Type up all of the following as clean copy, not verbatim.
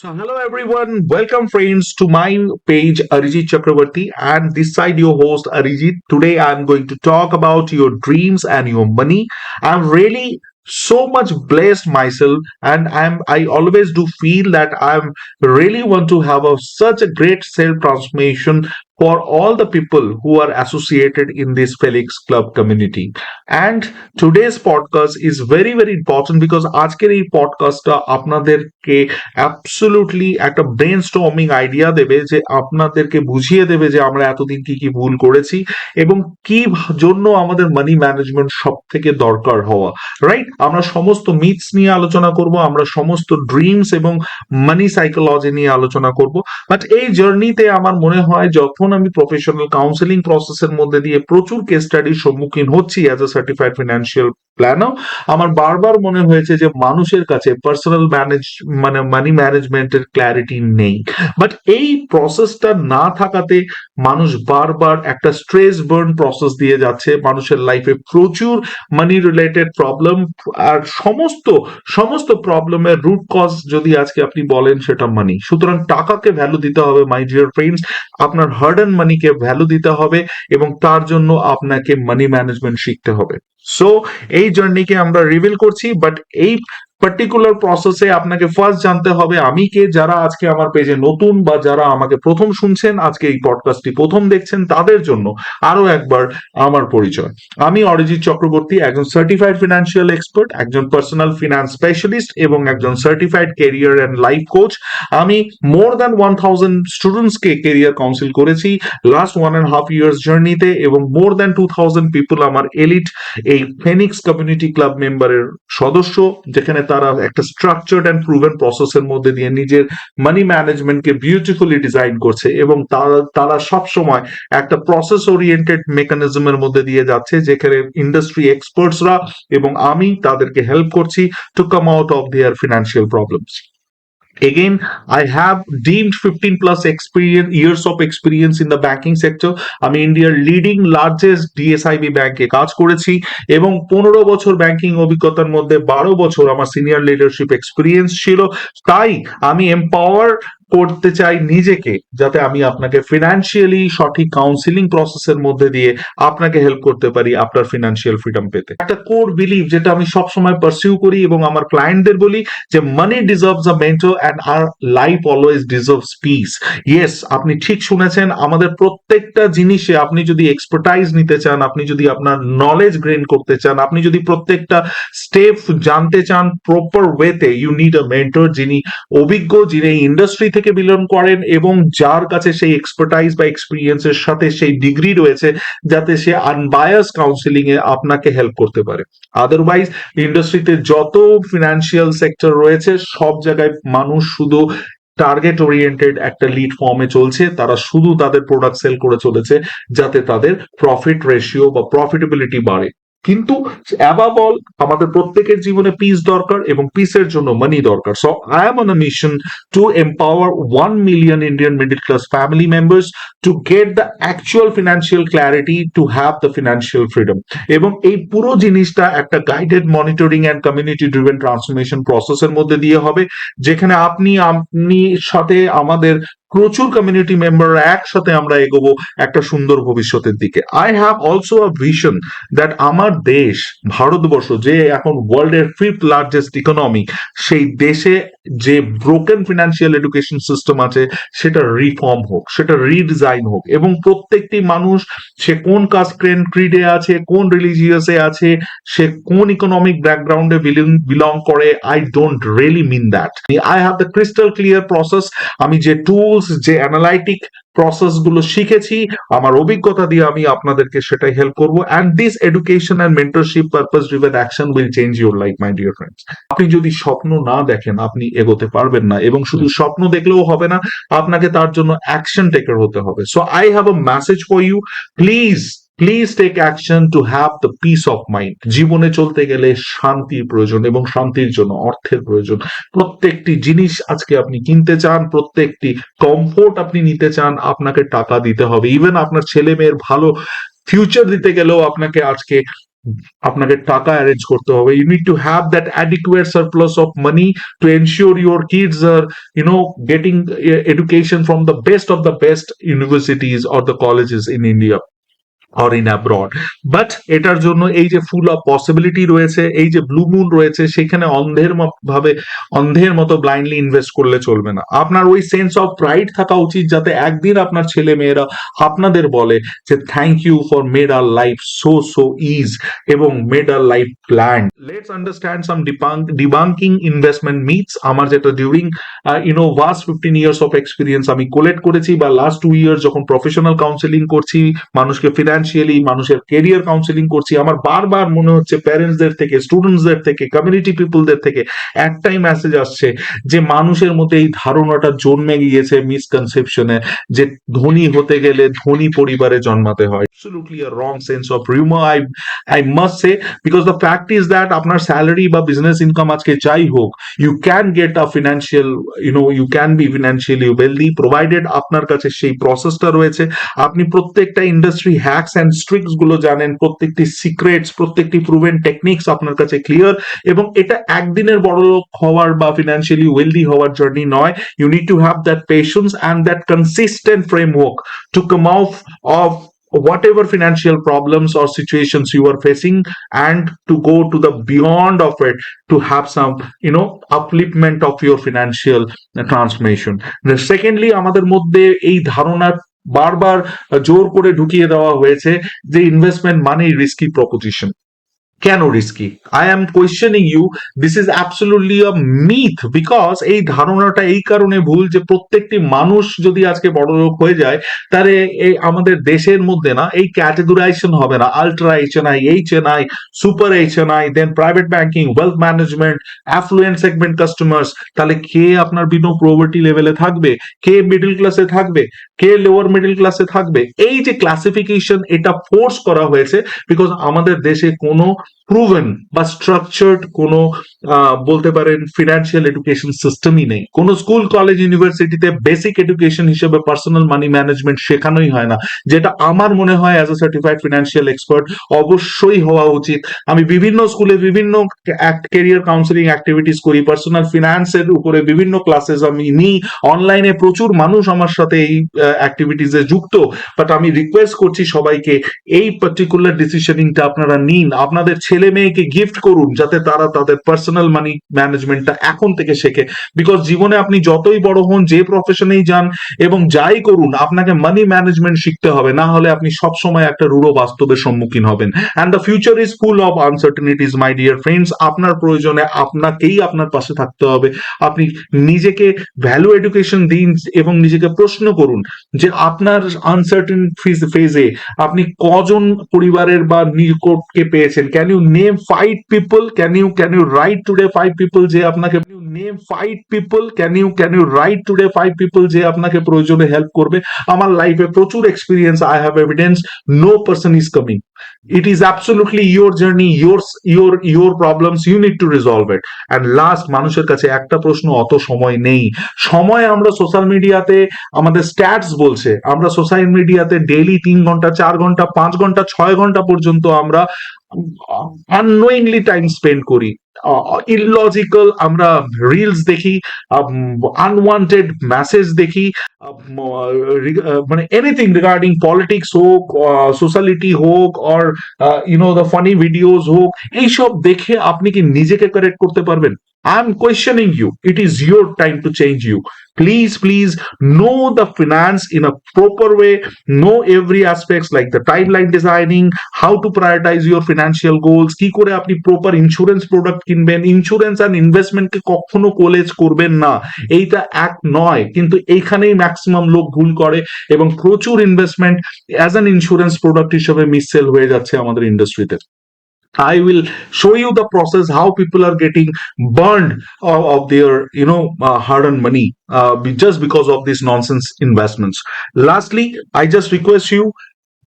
So, hello everyone, welcome friends to my page Arijit Chakravarti, and this side your host Arijit. Today, I'm going to talk about your dreams and your money. I'm really so much blessed myself, and I always do feel that I'm really want to have such a great self transformation for all the people who are associated in this Felix Club community. And today's podcast is very very important because আজকের এই পডকাস্টটা আপনাদেরকে absolutely একটা brain storming idea দেবে, যে আপনাদেরকে বুঝিয়ে দেবে যে আমরা এতদিন কি কি ভুল করেছি এবং কি জন্য আমাদের মানি ম্যানেজমেন্ট সব থেকে দরকার হওয়া। রাইট, আমরা সমস্ত মিথস নিয়ে আলোচনা করব, আমরা সমস্ত ড্রিমস এবং মানি সাইকোলজি নিয়ে আলোচনা করব। বাট এই জার্নিতে আমার মনে হয় যখন আমি প্রফেশনাল কাউন্সেলিং প্রসেসের মধ্যে দিয়ে প্রচুর কেস স্টাডির সম্মুখীন হচ্ছি as a certified financial planner, আমার বারবার মনে হয়েছে যে মানুষের কাছে পার্সোনাল মানি ম্যানেজমেন্টের ক্ল্যারিটি নেই। বাট এই প্রসেসটা না থাকাতে মানুষ বারবার একটা স্ট্রেস বার্ন প্রসেস দিয়ে যাচ্ছে, মানুষের লাইফে প্রচুর মানি রিলেটেড প্রবলেম। আর সমস্ত সমস্ত প্রবলেমের রুট কজ যদি আজকে আপনি বলেন সেটা মানি। সুতরাং টাকাকে ভ্যালু দিতে হবে মাই ডিয়ার ফ্রেন্ডস, আপনার হার্ড অ্যান্ড মানিকে ভ্যালু দিতে হবে এবং তার জন্য আপনাকে মানি ম্যানেজমেন্ট শিখতে হবে। সো এই জার্নিকে আমরা রিভিল করছি, বাট এই পার্টিকুলার প্রসেসে আপনাকে ফার্স্ট জানতে হবে আমি কে। যারা আজকে আমার পেজে নতুন বা যারা আমাকে প্রথম শুনছেন, আজকে এই পডকাস্টটি প্রথম দেখছেন, তাদের জন্য আরো একবার আমার পরিচয়। আমি অরিজিৎ চক্রবর্তী, একজন সার্টিফাইড ফিনান্সিয়াল এক্সপার্ট, একজন পার্সোনাল ফিনান্স স্পেশালিস্ট এবং একজন certified career and life coach. আমি মোর দ্যান 1000 স্টুডেন্টসকে ক্যারিয়ার কাউন্সিল করেছি লাস্ট 1.5 ইয়ার্স জার্নিতে, এবং মোর দ্যান 2000 পিপল আমার এলিট এই ফেনিক্স কমিউনিটি ক্লাব মেম্বারের সদস্য, যেখানে তারা একটা স্ট্রাকচার্ড অ্যান্ড প্রুভেন প্রসেসের মধ্যে দিয়ে নিজের মানি ম্যানেজমেন্টকে বিউটিফুলি ডিজাইন করছে, এবং তারা সব সময় একটা প্রসেস ওরিয়েন্টেড মেকানিজমের মধ্যে দিয়ে যাচ্ছে, যেখানে ইন্ডাস্ট্রি এক্সপার্টসরা এবং আমি তাদেরকে হেল্প করছি to come out of their financial problems. Again, I have deemed 15 plus years of experience in the banking sector. আমি ইন্ডিয়ার লিডিং লার্জেস্ট ডিএসআইবি ব্যাংকে কাজ করেছি এবং 15 বছর ব্যাংকিং অভিজ্ঞতার মধ্যে 12 বছর আমার সিনিয়র লিডারশিপ এক্সপিরিয়েন্স ছিল। তাই আমি এম্পাওয়ার করতে চাই নিজেকে, যাতে আমি আপনাকে ফিনান্সিয়ালি সঠিক কাউন্সিলিং প্রসেসের মধ্যে দিয়ে আপনাকে হেল্প করতে পারি আপনার ফিনান্সিয়াল ফ্রিডম পেতে। একটা কোর বিলিভ যেটা আমি সবসময় পারসিউ করি এবং আমার ক্লায়েন্টদের বলি, যে money deserves a mentor and our life always deserves peace. Yes, আপনি ঠিক শুনেছেন, আমাদের প্রত্যেকটা জিনিসে আপনি যদি এক্সপার্টাইজ নিতে চান, আপনি যদি আপনার নলেজ গেইন করতে চান, আপনি যদি প্রত্যেকটা স্টেপ জানতে চান প্রপার ওয়েতে, ইউ নিড আ মেন্টর যিনি অভিজ্ঞ, যিনি ইন্ডাস্ট্রি থেকে বিলং করেন এবং যার কাছে সেই এক্সপার্টাইজ বা এক্সপিরিয়েন্সের সাথে সেই ডিগ্রি রয়েছে, যাতে সে আনবায়াস কাউন্সিলিং এ আপনাকে হেল্প করতে পারে। আদারওয়াইজ ইন্ডাস্ট্রিতে যত ফিনান্সিয়াল সেক্টর রয়েছে, সব জায়গায় মানুষ শুধু টার্গেট ওরিয়েন্টেড একটা লিড ফর্মে চলছে, তারা শুধু তাদের প্রোডাক্ট সেল করে চলেছে যাতে তাদের প্রফিট রেশিও বা প্রফিটেবিলিটি বাড়ে। কিন্তু অ্যাবাভ অল আমাদের প্রত্যেকের জীবনে পিস দরকার এবং পিসের জন্য মানি দরকার। So I am on a mission to empower 1 million Indian middle class family members to get the actual financial clarity two have the financial freedom. এবং এই পুরো জিনিসটা একটা guided monitoring and community driven transformation প্রসেসের মধ্যে দিয়ে হবে, যেখানে আপনি সাথে আমাদের প্রচুর কমিউনিটি মেম্বার একসাথে আমরা এগোবো একটা সুন্দর ভবিষ্যতের দিকে। I have also a vision that আমার দেশ ভারতবর্ষ, যে এখন ওয়ার্ল্ডের 5th লার্জেস্ট ইকোনমি, সেই দেশে যে ব্রোকেন ফিনান্সিয়াল এডুকেশন সিস্টেম আছে সেটা রিফর্ম হোক, সেটা রিডিজাইন হোক, এবং প্রত্যেকটি মানুষ, সে কোন কাস্ট ক্রিডে আছে, কোন রিলিজিয়াসে আছে, সে কোন ইকোনমিক ব্যাকগ্রাউন্ডে বিলং করে, I don't really mean that. I have the crystal clear process. আমি যে টুলস, যে অ্যানালাইটিক প্রসেস গুলো শিখেছি, আমার অভিজ্ঞতা দিয়ে আমি আপনাদেরকে সেটাই হেল্প করবো। And this education and mentorship purpose driven action will change your life my dear friends. আপনি যদি স্বপ্ন না দেখেন, আপনি এগোতে পারবেন না, এবং শুধু স্বপ্ন দেখলেও হবে না, আপনাকে তার জন্য অ্যাকশন টেকার হতে হবে। So I have a message for you, please take action to have the peace of mind. জীবনে চলতে গেলে শান্তির প্রয়োজন, এবং শান্তির জন্য অর্থের প্রয়োজন। প্রত্যেকটি জিনিস আজকে আপনি কিনতে চান, প্রত্যেকটি কমফোর্ট আপনি নিতে চান, আপনাকে টাকা দিতে হবে। ইভেন আপনার ছেলে মেয়ের ভালো ফিউচার দিতে গেলেও আপনাকে আজকে আপনাকে টাকা অ্যারেঞ্জ করতে হবে। You need to have that adequate surplus of money to ensure your kids are getting education from the best of the best universities or the colleges in India or in abroad. But এটার জন্য এই যে full of possibility রয়েছে, এই যে blue moon রয়েছে, সেখানে ভাবে অন্ধের মতো ব্লাইন্ডলি ইনভেস্ট করলে চলবে না। আপনার ওই সেন্স অফ প্রাইড থাকা উচিত, যাতে একদিন আপনার ছেলে মেয়েরা আপনাদের বলে যে thank you for made our life so easy এবং made our life plan. Let's understand some debunking investment myths. আমার যেটা during vast 15 years of experience আমি কোলেক্ট করেছি, বা লাস্ট 2 ইয়ার্স যখন প্রফেশনাল কাউন্সেলিং করছি, মানুষকে ফিনান্সিয়ালি, মানুষের কেরিয়ার কাউন্সেলিং করছি, আমার বারবার মনে হচ্ছে প্যারেন্টসদের থেকে, স্টুডেন্টসদের থেকে, কমিউনিটি পিপলদের থেকে একটাই মেসেজ আসছে যে মানুষের মধ্যে এই ধারণাটা জন্মে গিয়েছে মিসকনসেপশনে যে ধনী হতে গেলে ধনী পরিবারে জন্মাতে হয়। Absolutely a wrong sense of humor, I must say, because the fact is that আপনার স্যালারি বা বিজনেস ইনকাম আজকে যাই হোক, you can get a financial, you can be financially wealthy provided আপনার কাছে সেই প্রসেসটা রয়েছে। আপনি প্রত্যেকটা ইন্ডাস্ট্রি হ্যাকস অ্যান্ড ট্রিক্স গুলো জানেন, প্রত্যেকটি সিক্রেটস, প্রত্যেকটি প্রুভেন টেকনিক্স আপনার কাছে ক্লিয়ার, এবং এটা একদিনের বড়লোক হওয়ার বা ফিনান্সিয়ালি ওয়েলদি হওয়ার জার্নি নয়। You need to have that patience and that consistent framework to come out of whatever financial problems or situations you are facing, and to go to the beyond of it, to have some upliftment of your financial transformation. Secondly, আমাদের মধ্যে এই ধারণা বারবার জোর করে ঢুকিয়ে দেওয়া হয়েছে যে ইনভেস্টমেন্ট মানেই রিস্কি প্রপোজিশন। কেন risky? I am questioning you, this is absolutely a myth, because এই ধারণাটা এই কারণে ভুল যে প্রত্যেকটি মানুষ যদি আজকে বড়লোক হয়ে যায়, তাহলে এই আমাদের দেশের মধ্যে না এই ক্যাটেগরাইজেশন হবে না, ultra HNI, HNI, super HNI, then private banking, wealth management, affluent segment customers. তাহলে কে আপনার বিনো প্রভার্টি লেভেলে থাকবে, কে মিডল ক্লাসে থাকবে, কে লোয়ার মিডল ক্লাসে থাকবে? এই যে ক্লাসিফিকেশন, এটা ফোর্স করা হয়েছে বিকজ আমাদের দেশে কোনো প্রুভেন বা স্ট্রাকচার্ড কোনো বলতে পারেন ফিনান্সিয়াল এডুকেশন সিস্টেমই নেই। কোনো স্কুল, কলেজ, ইউনিভার্সিটিতে বেসিক এডুকেশন হিসেবে পার্সোনাল মানি ম্যানেজমেন্ট শেখানোই হয় না, যেটা আমার মনে হয় as a certified financial expert অবশ্যই হওয়া উচিত। আমি বিভিন্ন স্কুলে বিভিন্ন ক্যারিয়ার কাউন্সিলিং অ্যাক্টিভিটিস করি, পার্সোনাল ফিনান্সের উপরে বিভিন্ন ক্লাসেস আমি নিই, অনলাইনে প্রচুর মানুষ আমার সাথে এই অ্যাক্টিভিটিসে যুক্ত। বাট আমি রিকোয়েস্ট করছি সবাইকে, এই পার্টিকুলার ডিসিশনিংটা আপনারা নিন, আপনাদের ছেলে মেয়েকে গিফট করুন যাতে তারা তাদের পার্সোনাল মানি ম্যানেজমেন্টটা এখন থেকে শেখে। বিকজ জীবনে আপনি যতই বড় হন, যে প্রফেশনেই যান এবং যাই করুন, আপনাকে মানি ম্যানেজমেন্ট শিখতে হবে, না হলে আপনি সবসময় একটা রূঢ় বাস্তবের সম্মুখীন হবেন। And the future is full of uncertainties my dear friends. আপনার প্রয়োজনে আপনাকেই আপনার পাশে থাকতে হবে। আপনি নিজেকে ভ্যালু এডুকেশন দিন এবং নিজেকে প্রশ্ন করুন যে আপনার আনসার্টেন ফেজে আপনি কজন পরিবারের বা নিকটকে পেয়েছেন। Can you name 5 people? Can you write today 5 people যে আপনাকে name 5 people? Can you write today 5 people যে আপনাকে প্রয়োজনে হেল্প করবে? আমার লাইফে প্রচুর experience, I have evidence, no person is coming. It is absolutely your journey, your problems, you need to resolve it. And last, মানুষের কাছে একটা প্রশ্ন, অত সময় নেই। সময় আমরা সোশ্যাল মিডিয়াতে, আমাদের স্ট্যাটস বলছে আমরা সোশ্যাল মিডিয়াতে ডেইলি 3 ঘন্টা, 4 ঘন্টা, 5 ঘন্টা, 6 ঘন্টা পর্যন্ত আমরা আননোয়িংলি টাইম স্পেন্ড করি। ইললজিক্যাল আমরা রিলস দেখি, আনওয়ান্টেড মেসেজ দেখি, মানে এনিথিং রিগার্ডিং পলিটিক্স হোক, সোশ্যালিটি হোক, অর দ্য ফানি ভিডিওস হোক, এইসব দেখে আপনি কি নিজেকে কারেক্ট করতে পারবেন? I am questioning you. It is your time to change you. Please know the finance in a proper way. Know every aspects like the timeline designing, how to prioritize your financial goals, কি করে আপনি proper insurance product কিনবেন। Insurance and ইনভেস্টমেন্টকে কখনো কোলেজ করবেন না, এইটা এক নয়। কিন্তু এইখানেই ম্যাক্সিমাম লোক ভুল করে এবং প্রচুর investment as an insurance product হিসেবে মিসসেল হয়ে যাচ্ছে আমাদের ইন্ডাস্ট্রিতে। I will show you the process how people are getting burned of their hard-earned money just because of these nonsense investments. Lastly, I just request you,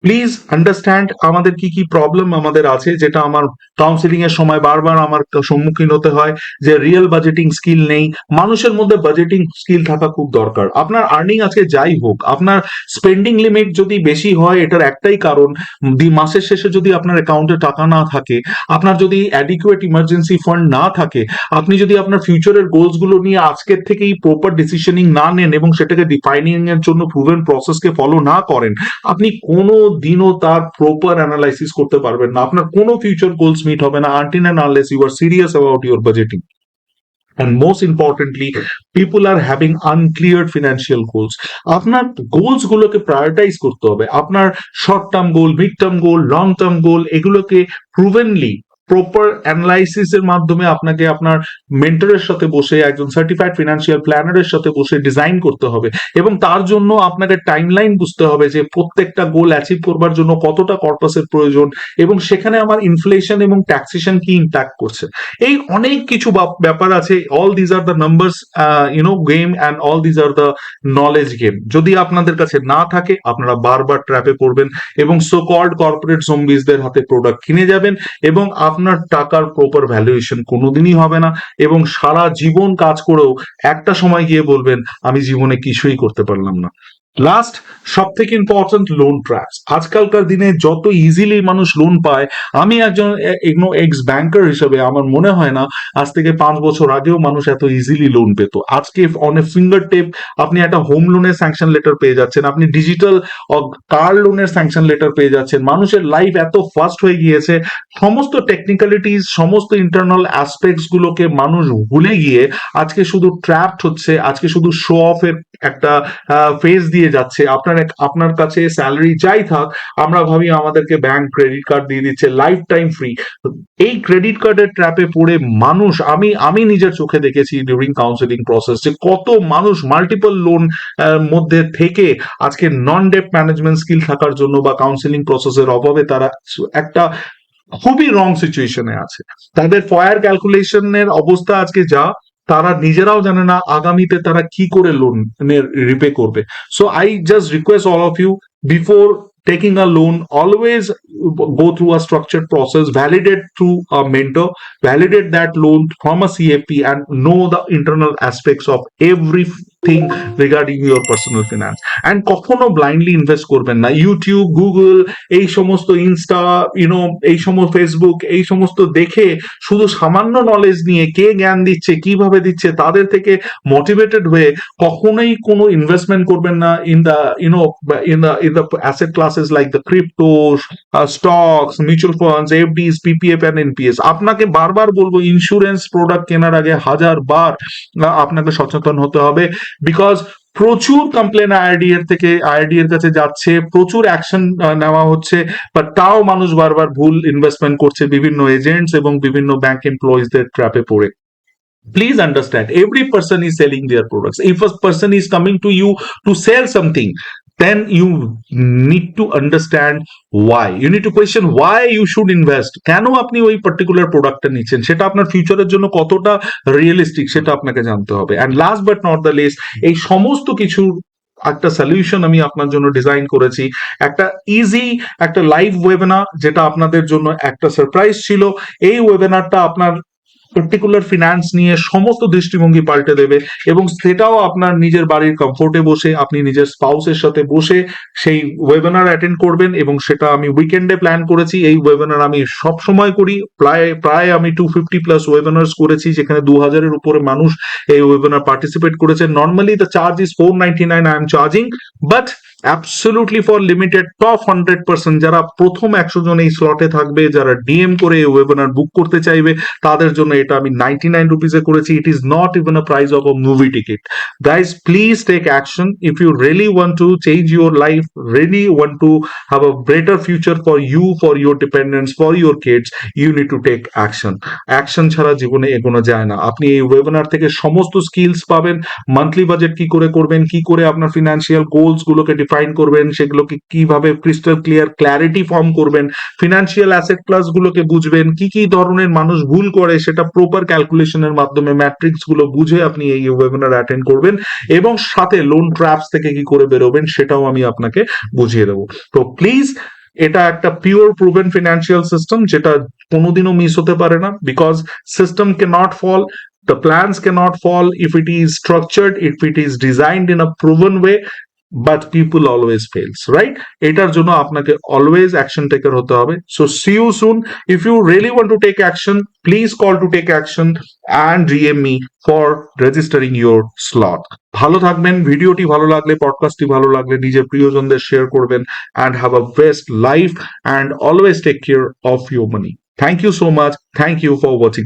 please understand আমাদের কি কি problem আমাদের আছে, যেটা আমার কাউন্সিলিং এর সময় বারবার আমার সম্মুখীন হতে হয়, যে রিয়েল বাজেটিং স্কিল নেই। মানুষের মধ্যে বাজেটিং স্কিল থাকা খুব দরকার। আপনার আর্নিং আজকে যাই হোক, আপনার স্পেন্ডিং লিমিট যদি বেশি হয়, এটার একটাই কারণ, মাসের শেষে যদি আপনার অ্যাকাউন্টে টাকা না থাকে, আপনার যদি অ্যাডিকুয়েট ইমার্জেন্সি ফান্ড না থাকে, আপনি যদি আপনার ফিউচারের গোলস গুলো নিয়ে আজকের থেকেই প্রপার ডিসিশনিং না নেন এবং সেটাকে ডিফাইনিং এর জন্য প্রুভেন প্রসেসকে ফলো না করেন, আপনি কোনো দিনও তার প্রপার অ্যানালাইসিস করতে পারবেন না। আপনার কোনো ফিউচার গোলস মিট হবে না until and unless you are serious about your budgeting. And most importantly, people are having uncleared financial goals. আপনার গোলস গুলোকে প্রায়োরিটাইজ করতে হবে। আপনার short term goal, mid term goal, long term goal, এগুলোকে প্রুভেনলি proper analysis এর মাধ্যমে আপনাকে আপনার মেন্টরের সাথে বসে, একজন সার্টিফাইড ফিনান্সিয়াল প্ল্যানারের সাথে বসে ডিজাইন করতে হবে। এবং তার জন্য আপনাকে টাইমলাইন বুঝতে হবে যে প্রত্যেকটা গোল অ্যাচিভ করবার জন্য কতটা কর্পাসের প্রয়োজন, এবং সেখানে আমার ইনফ্লেশন এবং ট্যাক্সেশন কি ইম্প্যাক্ট করছে। এই অনেক কিছু ব্যাপার আছে। All these are the numbers game, and all these are the knowledge game. যদি আপনাদের কাছে না থাকে, আপনারা বারবার ট্র্যাপে পড়বেন এবং সো কল্ড কর্পোরেট জম্বিসদের হাতে প্রোডাক্ট কিনে যাবেন, এবং আপনার টাকার প্রপার ভ্যালুয়েশন কোনোদিনই হবে না, এবং সারা জীবন কাজ করেও একটা সময় গিয়ে বলবেন আমি জীবনে কিছুই করতে পারলাম না। লাস্ট, সব থেকে ইম্পর্টেন্ট, লোন ট্র্যাপস। আজকালকার দিনে যত ইজিলি মানুষ লোন পায়, আমি একজন এক্স ব্যাংকার হিসেবে আমার মনে হয় না আজ থেকে 5 বছর আগেও মানুষ এত ইজিলি লোন পেত। আজকে অন এ ফিঙ্গার টেপ আপনি একটা হোম লোনের স্যাংশন লেটার পেয়ে যাচ্ছেন, আপনি ডিজিটাল কার লোনের স্যাংশন লেটার পেয়ে যাচ্ছেন। মানুষের লাইফ এত ফাস্ট হয়ে গিয়েছে, সমস্ত টেকনিক্যালিটিস, সমস্ত ইন্টারনাল অ্যাসপেক্টস গুলোকে মানুষ ভুলে গিয়ে আজকে শুধু ট্র্যাপড হচ্ছে, আজকে শুধু শো অফ এর একটা ফেজ দিয়ে যাচ্ছে। আপনার কাছে স্যালারি যাই থাক, আমরা ভাবি আমাদেরকে ব্যাংক ক্রেডিট কার্ড দিয়ে দিচ্ছে লাইফ টাইম ফ্রি। এই ক্রেডিট কার্ডের ট্র্যাপে পড়ে মানুষ, আমি নিজের চোখে দেখেছি ডিউরিং কাউন্সিলিং প্রসেস, যে কত মানুষ মাল্টিপল লোন মধ্যে থেকে আজকে নন ডেট ম্যানেজমেন্ট স্কিল থাকার জন্য বা কাউন্সিলিং প্রসেসের অভাবে তারা একটা খুবই রং সিচুয়েশনে আছে। তাদের ফয়ার ক্যালকুলেশনের অবস্থা আজকে যা, তারা নিজেরাও জানে না আগামীতে তারা কি করে লোন রিপে করবে। So I just request all of you, before taking a loan, always go through a structured process, validate through a mentor, validate that loan from a CFP, and know the internal aspects of everything regarding your personal finance. And কখনো blindly invest করবেন না। YouTube, Google, এই সমস্ত Insta, এই সমস্ত Facebook, এই সমস্ত দেখে শুধু সামান্য নলেজ নিয়ে কে জ্ঞান দিচ্ছে, কিভাবে দিচ্ছে, তাদের থেকে মোটিভেটেড হয়ে কখনোই কোনো ইনভেস্টমেন্ট করবেন না in the in the asset classes like the cryptos, stocks, mutual funds, FDs, PPF and NPS. আপনাকে বারবার বলবো, ইন্স্যুরেন্স প্রোডাক্ট কেনার আগে 1000 বার আপনাকে সচেতন হতে হবে, বিকজ প্রচুর কমপ্লেন আইআরডি এর কাছে যাচ্ছে, প্রচুর অ্যাকশন নেওয়া হচ্ছে, বাট তাও মানুষ বারবার ভুল ইনভেস্টমেন্ট করছে বিভিন্ন এজেন্টস এবং বিভিন্ন ব্যাংক এমপ্লয়িজদের ট্র্যাপে পড়ে। Please understand, every person is selling their products. If a person is coming to you to sell something, then you need to understand why. You need to question why you should invest. কেন আপনি ওই particular প্রোডাক্টটা নিচ্ছেন, সেটা আপনার ফিউচারের জন্য কতটা realistic সেটা আপনাকে জানতে হবে। And last but not the least, এই সমস্ত কিছুর একটা সলিউশন আমি আপনার জন্য ডিজাইন করেছি, একটা ইজি একটা লাইভ ওয়েবিনার, যেটা আপনাদের জন্য একটা সারপ্রাইজ ছিল। এই ওয়েবিনারটা আপনার পার্টিকুলার ফিনান্স নিয়ে সমস্ত দৃষ্টিভঙ্গি পাল্টে দেবে, এবং সেটাও আপনার নিজের বাড়ির কমফোর্টে বসে, আপনি নিজের স্পাউসের সাথে বসে সেই ওয়েবিনার অ্যাটেন্ড করবেন। এবং সেটা আমি উইকেন্ডে প্ল্যান করেছি। এই ওয়েবিনার আমি সব সময় করি, প্রায় আমি 250+ ওয়েবিনার্স করেছি, যেখানে 2000-এর উপরে মানুষ এই ওয়েবিনার পার্টিসিপেট করেছে। Normally the charge is 499, I am charging, but absolutely for limited top 100%, যারা প্রথম 100 জন এই স্লটে থাকবে, যারা ডিএম করে এই ওয়েবিনার বুক করতে চাইবে, তাদের জন্য এটা আমি 99 রুপিসে করেছি। It is not even a price of a movie ticket. Guys, please take action. If you really want to change your life, really want to have a better future for you, for your dependents, for your kids, you need to take action. Action ছাড়া জীবনে এগোনো যায় না। আপনি এই webinar থেকে সমস্ত skills পাবেন, মান্থলি বাজেট কি করে করবেন, কি করে আপনার ফিনান্সিয়াল গোলস গুলোকে ডিফাইন করবেন, সেগুলোকে কিভাবে ক্রিস্টাল ক্লিয়ার ক্ল্যারিটি ফর্ম করবেন, ফিনান্সিয়াল অ্যাসেট ক্লাস গুলোকে বুঝবেন, কি কি ধরনের মানুষ ভুল করে সেটা প্রপার ক্যালকুলেশনের মাধ্যমে ম্যাট্রিক্স গুলো বুঝে আপনি এই ওয়েবিনার অ্যাটেন্ড করবেন, এবং সাথে লোন ট্র্যাপস থেকে কি করে বেরোবেন সেটাও আমি আপনাকে বুঝিয়ে দেবো। তো প্লিজ, এটা একটা পিওর প্রুভেন ফিনান্সিয়াল সিস্টেম, যেটা কোনোদিনও মিস হতে পারে না, বিকজ সিস্টেম কে not fall, the plans cannot fall if it is structured, if it is designed in a proven way, but people always fails, right? এটার জন্য আপনাকে always action taker হতে হবে। So see you soon. If you really want to take action, please call to take action and DM me for registering your slot. ভালো থাকবেন। ভিডিওটি ভালো লাগলে, পডকাস্টটি ভালো লাগলে নিজের প্রিয়জনদের শেয়ার করবেন, and have a best life and always take care of your money. Thank you so much. Thank you for watching.